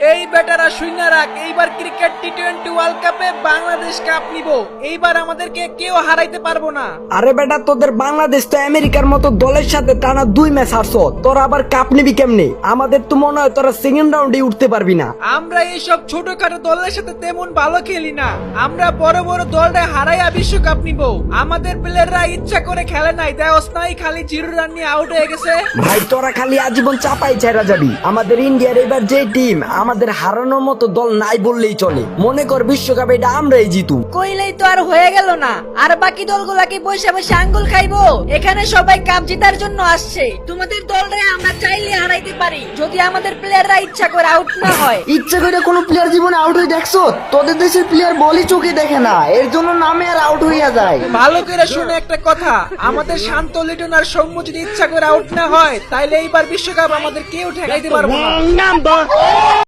এই বেটারা শুইনা রাখ, এইবার ক্রিকেট টি-20 ওয়ার্ল্ড কাপে বাংলাদেশ কাপ নিব। এইবার আমাদেরকে কেউ হারাইতে পারবো না। আরে বেটা, তোদের বাংলাদেশ তো আমেরিকার মতো দলের সাথে টানা 2 ম্যাচ হারছো, তোরা আবার কাপ নিবি কেমনে? আমাদের তো মনে হয় তোরা সেকেন্ড রাউন্ডে উঠতে পারবি না। আমরা এইসব ছোটখাটো দলের সাথে তেমন ভালো খেলি না, আমরা বড় বড় দলটা হারাইয়া বিশ্বকাপ নিব। আমাদের প্লেয়াররা ইচ্ছা করে খেলে নাই, দেওস নাই, খালি 0 রান নিয়ে আউট হয়ে গেছে। ভাই তোরা খালি আজীবন চাপাই ছাড়া যাবি। আমাদের ইন্ডিয়ার এবার যে টিম, আমাদের হারানোর মতো দল নাই বললেই চলে। মনে কর বিশ্বকাপে এটা আমরাই জিতু। কইলেই তো আর হয়ে গেল না, আর বাকি দলগুলাকে বসে বসে আঙ্গুল খাইবো? এখানে সবাই কাপ জেতার জন্য আসছে। তোমাদের দলরে আমরা চাইলে হারাইতে পারি, যদি আমাদের প্লেয়াররা ইচ্ছা করে আউট না হয়। ইচ্ছা করে কোনো প্লেয়ার জীবনে আউট হয়ে দেখছো? তোদের দেশের প্লেয়ার বলই চোখে দেখে না, এর জন্য নামে আর আউট হইয়া যায়। ভালো করে শুনে একটা কথা, আমাদের শান্ত লিটন আর সৌম্য যদি ইচ্ছা করে আউট না হয়, তাইলে এইবার বিশ্বকাপ আমাদের কেউ ঠেকাইতে পারবো না।